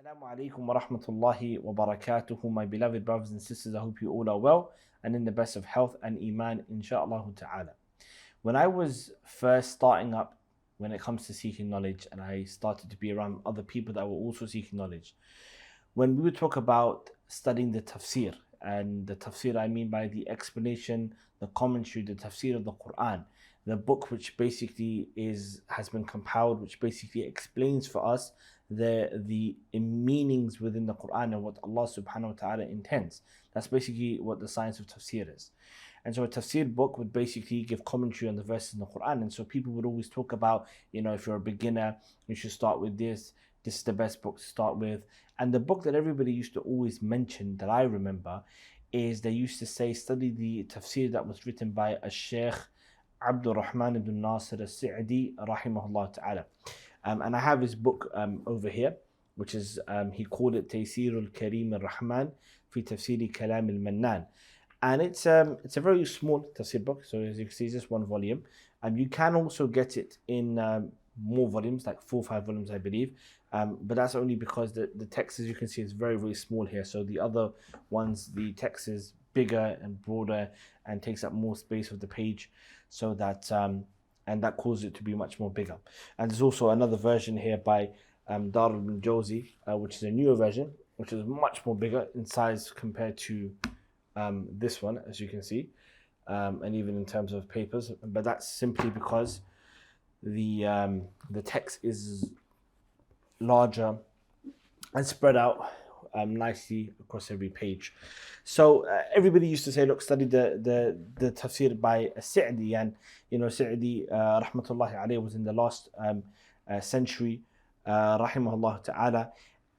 Assalamu alaikum wa rahmatullahi wa barakatuhu, my beloved brothers and sisters. I hope you all are well and in the best of health and iman, inshaAllah ta'ala. When I was first starting up when it comes to seeking knowledge, and I started to be around other people that were also seeking knowledge, when we would talk about studying the tafsir, and the tafsir I mean by the explanation, the commentary, the tafsir of the Quran, the book which basically has been compiled, which basically explains for us the meanings within the Quran and what Allah subhanahu wa ta'ala intends. That's basically what the science of tafsir is. And so a tafsir book would basically give commentary on the verses in the Quran. And so people would always talk about, if you're a beginner, you should start with this. This is the best book to start with. And the book that everybody used to always mention, that I remember, is they used to say, study the tafsir that was written by a Sheikh Abdul Rahman ibn Nasir al-Sa'di, rahimahullah ta'ala. And I have his book over here, which is, he called it Tafsir Al-Karim Al-Rahman fi Tafsir Kalam Al-Mannan. And it's a very small tafsir book, so as you can see, it's just one volume. You can also get it in more volumes, like 4 or 5 volumes, I believe. But that's only because the text, as you can see, is very, very small here. So the other ones, the text is bigger and broader and takes up more space of the page, so that and that causes it to be much more bigger. And there's also another version here by Dar ibn Jawzi, which is a newer version, which is much more bigger in size compared to this one, as you can see, and even in terms of papers. But that's simply because the text is larger and spread out nicely across every page. So everybody used to say, look, study the tafsir by Sa'di, and Sa'di rahmatullahi alayhi was in the last century, rahimahullah ta'ala,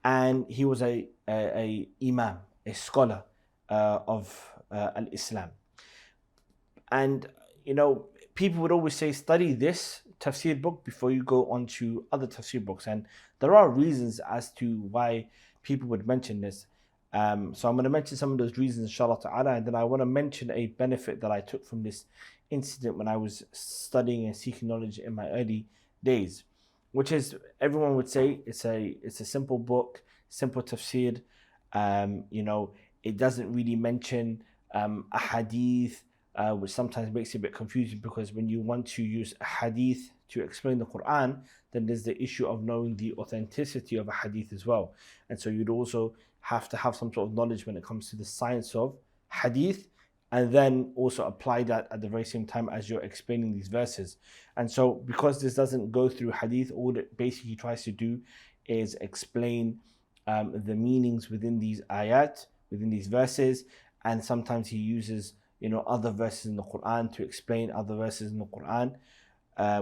and he was a imam, a scholar of al-Islam. And people would always say, study this tafsir book before you go on to other tafsir books, and there are reasons as to why people would mention this. So I'm going to mention some of those reasons, inshallah ta'ala, and then I want to mention a benefit that I took from this incident when I was studying and seeking knowledge in my early days, which is, everyone would say it's a simple book, simple tafsir. It doesn't really mention a hadith, which sometimes makes it a bit confusing, because when you want to use a hadith to explain the Quran, then there's the issue of knowing the authenticity of a hadith as well. And so you'd also have to have some sort of knowledge when it comes to the science of hadith, and then also apply that at the very same time as you're explaining these verses. And so because this doesn't go through hadith, all it basically tries to do is explain the meanings within these ayat, within these verses, and sometimes he uses other verses in the Quran to explain other verses in the Quran,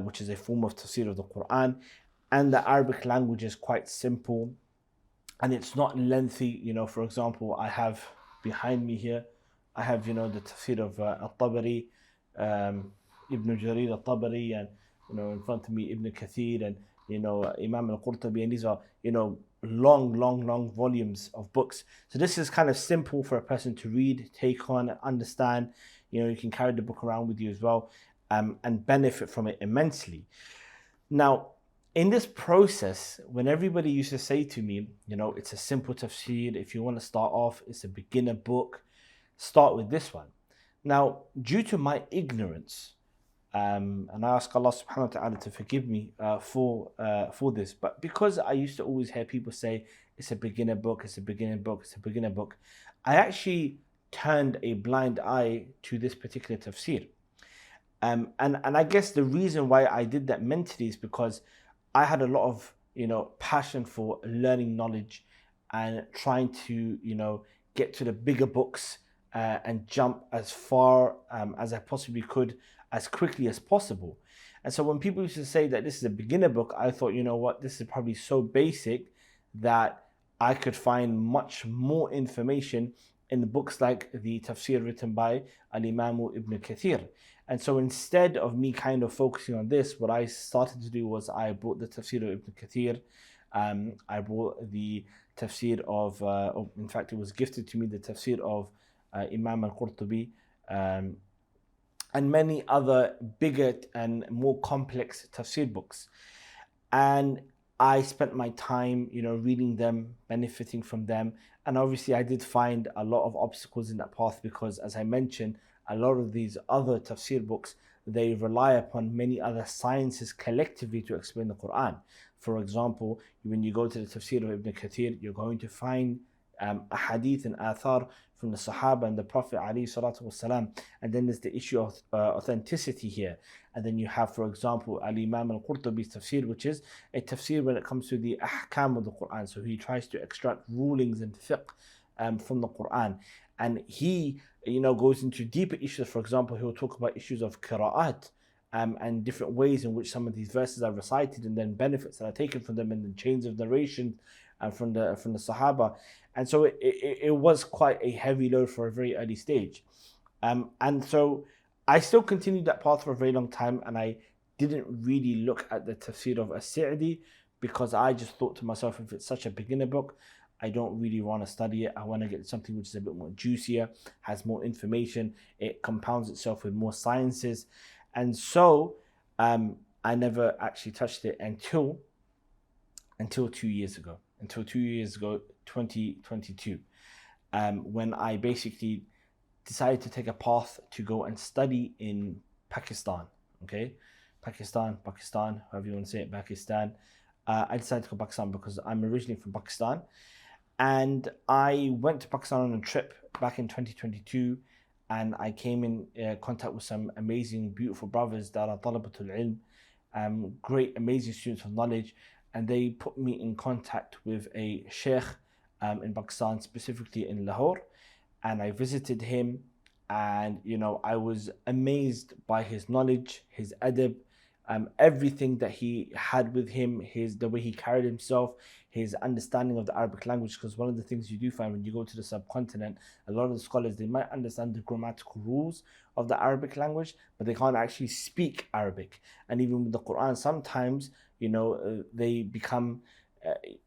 which is a form of tafsir of the Quran. And the Arabic language is quite simple, and it's not lengthy. For example, I have behind me here, I have the tafsir of Al-Tabari, Ibn Jarir Al-Tabari, and in front of me Ibn Kathir, and Imam Al-Qurtubi, and these are long volumes of books. So this is kind of simple for a person to read, take on, understand. You can carry the book around with you as well, and benefit from it immensely. Now, in this process, when everybody used to say to me, it's a simple tafsir, if you want to start off, it's a beginner book, start with this one. Now, due to my ignorance, and I ask Allah subhanahu wa ta'ala to forgive me for this, but because I used to always hear people say, it's a beginner book, it's a beginner book, it's a beginner book, I actually turned a blind eye to this particular tafsir. And I guess the reason why I did that mentally is because I had a lot of passion for learning knowledge and trying to get to the bigger books and jump as far as I possibly could, as quickly as possible. And so when people used to say that this is a beginner book, I thought, this is probably so basic that I could find much more information in the books like the tafsir written by Al-Imam Ibn Kathir. And so instead of me kind of focusing on this, what I started to do was I brought the tafsir of Ibn Kathir, I brought the tafsir of, in fact it was gifted to me, the tafsir of Imam Al-Qurtubi, and many other bigger and more complex tafsir books. And I spent my time, reading them, benefiting from them. And obviously, I did find a lot of obstacles in that path because, as I mentioned, a lot of these other tafsir books, they rely upon many other sciences collectively to explain the Quran. For example, when you go to the tafsir of Ibn Kathir, you're going to find a hadith and athar from the Sahaba and the Prophet ﷺ. And then there's the issue of authenticity here. And then you have, for example, Al-Imam Al-Qurtubi's tafsir, which is a tafsir when it comes to the ahkam of the Quran. So he tries to extract rulings and fiqh from the Quran. And he, goes into deeper issues. For example, he'll talk about issues of qira'at, and different ways in which some of these verses are recited, and then benefits that are taken from them, and the chains of narration from the Sahaba. And so it was quite a heavy load for a very early stage. And so I still continued that path for a very long time, and I didn't really look at the tafsir of As-Sa'di because I just thought to myself, if it's such a beginner book, I don't really want to study it. I want to get something which is a bit more juicier, has more information, it compounds itself with more sciences. And so I never actually touched it until 2 years ago. Until 2 years ago, 2022, when I basically decided to take a path to go and study in Pakistan. Okay, Pakistan, however you want to say it, Pakistan. I decided to go to Pakistan because I'm originally from Pakistan, and I went to Pakistan on a trip back in 2022, and I came in contact with some amazing, beautiful brothers that are talabatul ilm, great, amazing students of knowledge, and they put me in contact with a sheikh in Pakistan, specifically in Lahore, and I visited him, and I was amazed by his knowledge, his adab, everything that he had with him, the way he carried himself, his understanding of the Arabic language. Because one of the things you do find when you go to the subcontinent, a lot of the scholars, they might understand the grammatical rules of the Arabic language, but they can't actually speak Arabic. And even with the Quran, sometimes they become,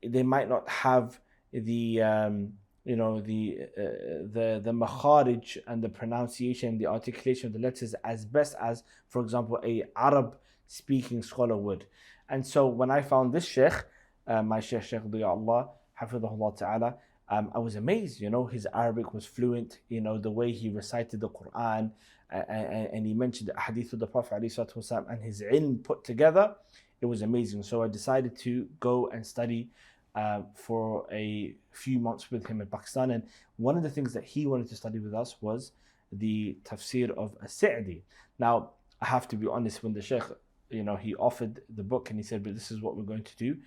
they might not have the the makharij and the pronunciation, the articulation of the letters as best as, for example, a Arab speaking scholar would. And so when I found this sheikh, my Sheikh Diyallah, Hafidhullah Ta'ala, I was amazed. His Arabic was fluent, the way he recited the Quran, and he mentioned the hadith of the Prophet ﷺ, and his ilm put together. It was amazing. So I decided to go and study for a few months with him in Pakistan. And one of the things that he wanted to study with us was the tafsir of As-Sa'di. Now, I have to be honest, when the Sheikh, he offered the book and he said, but this is what we're going to do,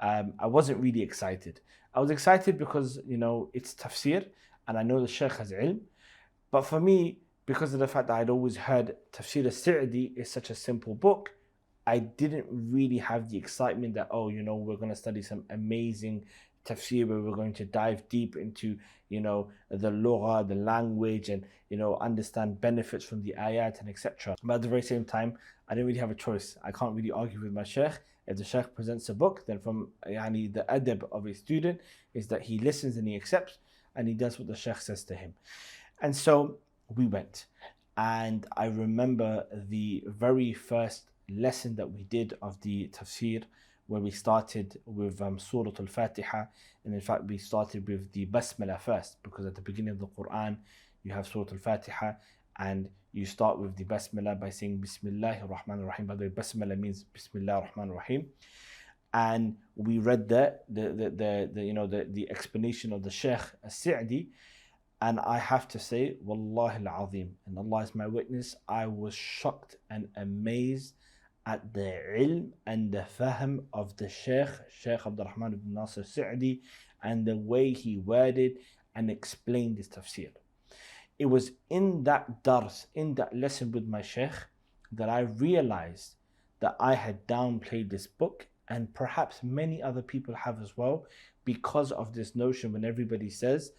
I wasn't really excited. I was excited because, it's tafsir and I know the Sheikh has ilm. But for me, because of the fact that I'd always heard Tafsir Al-Sa'di is such a simple book, I didn't really have the excitement that, we're going to study some amazing tafsir where we're going to dive deep into, the lugha, the language, and, understand benefits from the ayat and etc. But at the very same time, I didn't really have a choice. I can't really argue with my sheikh. If the sheikh presents a book, then from the adab of a student is that he listens and he accepts and he does what the sheikh says to him. And so we went. And I remember the very first lesson that we did of the tafsir, where we started with Surah Al-Fatiha, and in fact we started with the Basmala first, because at the beginning of the Quran you have Surah Al-Fatiha and you start with the Basmala by saying Bismillahir Rahmanir Rahim. By the way, Basmala means Bismillah Rahman Rahim. And we read the explanation of the Sheikh As-Sa'di, and I have to say, Wallahi al-Azim, and Allah is my witness, I was shocked and amazed at the ilm and the fahm of the Sheikh Abdul Rahman ibn Nasir Sa'di, and the way he worded and explained his tafsir. It was in that dars, in that lesson with my Sheikh, that I realized that I had downplayed this book, and perhaps many other people have as well, because of this notion when everybody says,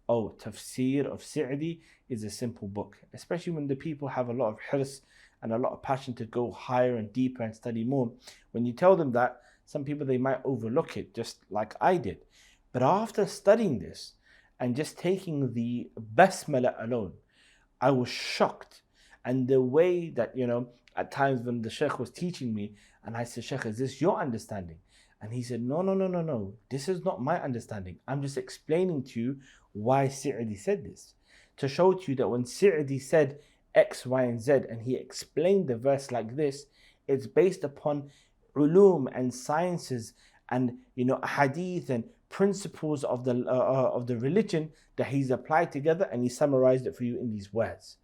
oh, Tafsir of Sa'di is a simple book, especially when the people have a lot of hirs and a lot of passion to go higher and deeper and study more. When you tell them that, some people, they might overlook it, just like I did. But after studying this and just taking the Basmala alone, I was shocked. And the way that, at times when the Sheikh was teaching me, and I said, Sheikh, is this your understanding? And he said, no. This is not my understanding. I'm just explaining to you why Sa'di said this. To show to you that when Sa'di said X, Y, and Z, and he explained the verse like this, it's based upon ulum and sciences and hadith and principles of the religion that he's applied together, and he summarized it for you in these words.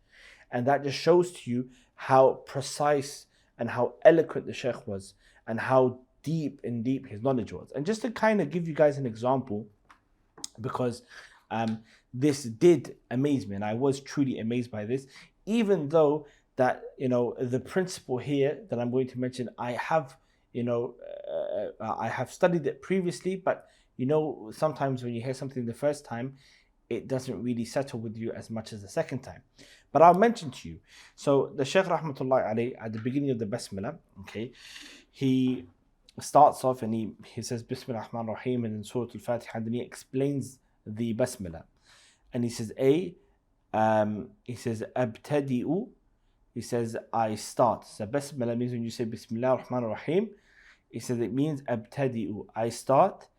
And that just shows to you how precise and how eloquent the Shaykh was, and how deep his knowledge was. And just to kind of give you guys an example, because this did amaze me, and I was truly amazed by this, even though that the principle here that I'm going to mention, I have studied it previously, but sometimes when you hear something the first time, it doesn't really settle with you as much as the second time. But I'll mention to you. So the Shaykh Rahmatullahi alayhi, at the beginning of the Basmala, okay, he starts off and he says Bismillah ar-Rahman ar-Rahim, and in Surah Al-Fatiha, and then he explains the Basmala. And he says he says Abtadi'u, he says I start. So Basmala means when you say Bismillah ar-Rahman ar-Rahim, he says it means Abtadi'u, I start,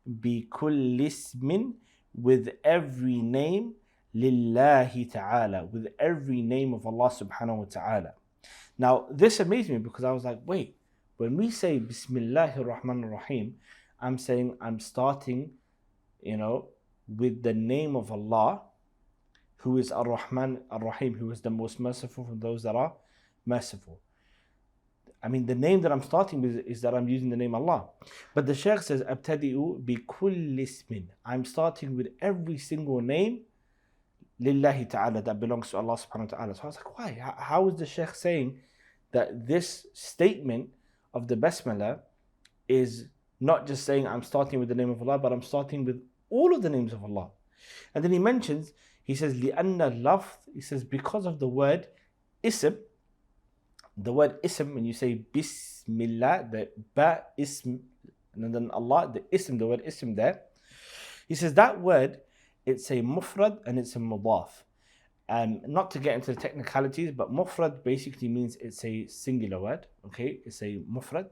bi kulli ismin, with every name, lillahi ta'ala, with every name of Allah subhanahu wa ta'ala. Now this amazed me, because I was like, wait, when we say Bismillahir Rahmanir Rahim, I'm saying I'm starting, with the name of Allah, who is Ar-Rahman Ar-Rahim, who is the most merciful from those that are merciful. I mean, the name that I'm starting with is that I'm using the name Allah. But the Shaykh says, Abtadi'u bi kulli ismin, I'm starting with every single name, lillahi ta'ala, that belongs to Allah subhanahu wa ta'ala. So I was like, why? How is the Shaykh saying that this statement of the Basmala is not just saying I'm starting with the name of Allah, but I'm starting with all of the names of Allah? And then he says, لِأَنَّ اللَّفْظ, he says, because of the word ism. The word ism, when you say Bismillah, the ba ism, and then Allah, the ism, the word ism there, he says that word, it's a mufrad and it's a mudaf. Not to get into the technicalities, but mufrad basically means it's a singular word, okay? It's a mufrad.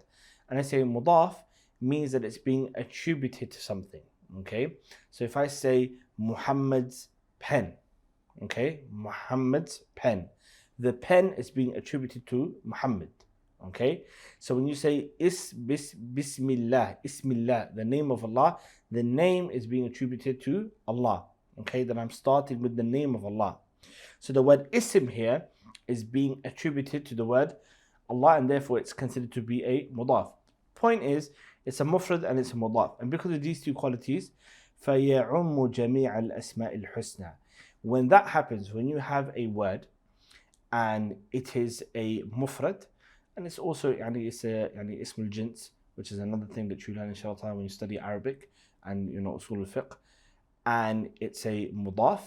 And I say mudaf means that it's being attributed to something, okay? So if I say Muhammad's pen, okay? Muhammad's pen. The pen is being attributed to Muhammad, okay? So when you say Bismillah, Ismillah, the name of Allah, the name is being attributed to Allah, okay? Then I'm starting with the name of Allah. So the word ism here is being attributed to the word Allah, and therefore it's considered to be a mudaf. Point is, it's a mufrad and it's a mudaf. And because of these two qualities, فَيَعُمُّ جَمِيعَ الْأَسْمَاءِ الْحُسْنَى. When that happens, when you have a word and it is a mufrad, and it's also it's a ism al-jins, which is another thing that you learn inshallah when you study Arabic and usul al-fiqh, and it's a mudaf,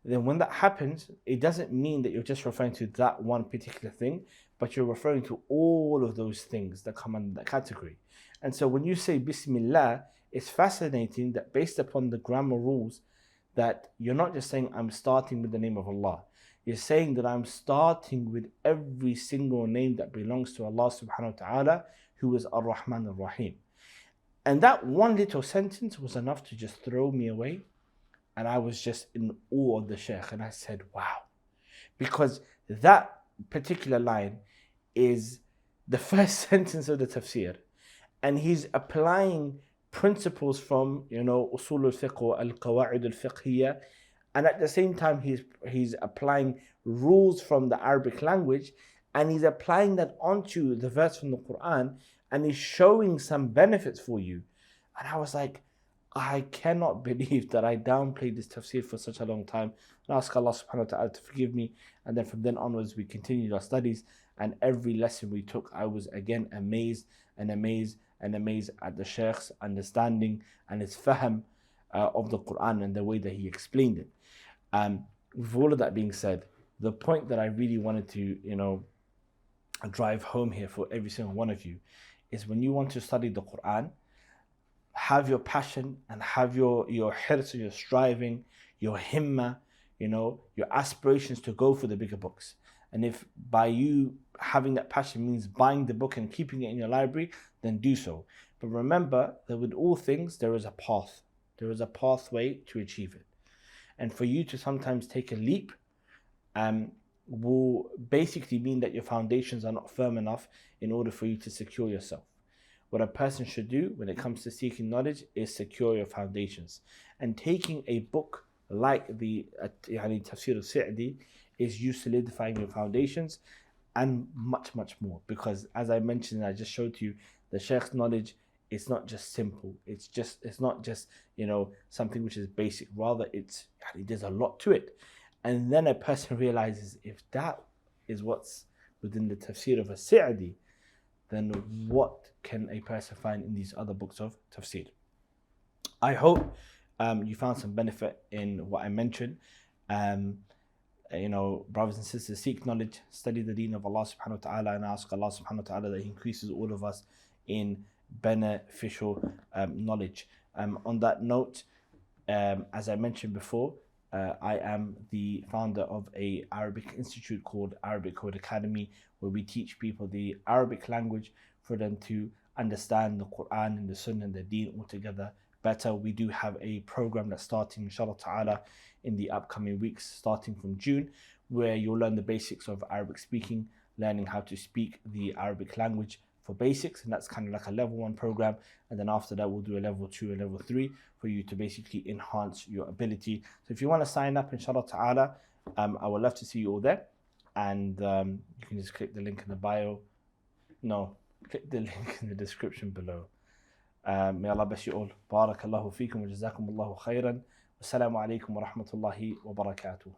then when that happens, it doesn't mean that you're just referring to that one particular thing, but you're referring to all of those things that come under that category. And so when you say Bismillah, it's fascinating that based upon the grammar rules, that you're not just saying I'm starting with the name of Allah. You're saying that I'm starting with every single name that belongs to Allah subhanahu wa ta'ala, who is Ar-Rahman Ar-Rahim. And that one little sentence was enough to just throw me away. And I was just in awe of the Shaykh. And I said, wow. Because that particular line is the first sentence of the tafsir. And he's applying principles from, usul al-fiqh or al-qawa'id al-fiqhiyya. And at the same time, he's applying rules from the Arabic language, and he's applying that onto the verse from the Quran, and he's showing some benefits for you. And I was like, I cannot believe that I downplayed this tafsir for such a long time. And I ask Allah subhanahu wa ta'ala to forgive me. And then from then onwards, we continued our studies, and every lesson we took, I was again amazed at the Shaykh's understanding and his fahm of the Quran and the way that he explained it. With all of that being said, the point that I really wanted to, drive home here for every single one of you is when you want to study the Quran, have your passion and have your hirs, your striving, your himma, your aspirations to go for the bigger books. And if by you having that passion means buying the book and keeping it in your library, then do so. But remember that with all things, there is a path. There is a pathway to achieve it. And for you to sometimes take a leap will basically mean that your foundations are not firm enough in order for you to secure yourself. What a person should do when it comes to seeking knowledge is secure your foundations. And taking a book like the Tafsir Al-Sa'di is you solidifying your foundations and much, much more. Because as I mentioned, I just showed you the Shaykh's knowledge. It's not just simple. It's not just something which is basic. Rather, there's a lot to it. And then a person realizes if that is what's within the tafsir of a Sa'di, then what can a person find in these other books of tafsir? I hope you found some benefit in what I mentioned. Brothers and sisters, seek knowledge, study the deen of Allah subhanahu wa ta'ala, and ask Allah subhanahu wa ta'ala that He increases all of us in beneficial knowledge. On that note, as I mentioned before, I am the founder of a Arabic institute called Arabic Code Academy, where we teach people the Arabic language for them to understand the Quran and the Sunnah and the Deen altogether better. We do have a program that's starting, inshallah ta'ala, in the upcoming weeks, starting from June, where you'll learn the basics of Arabic speaking, learning how to speak the Arabic language for basics, and that's kind of like a level 1 program. And then after that, we'll do a level 2 and level 3 for you to basically enhance your ability. So if you want to sign up, inshallah ta'ala, I would love to see you all there. And you can just click the link in the bio. No, click the link in the description below. May Allah bless you all. Barakallahu feekum wa jazakumullahu khairan. Wassalamu alaikum wa rahmatullahi wa barakatuh.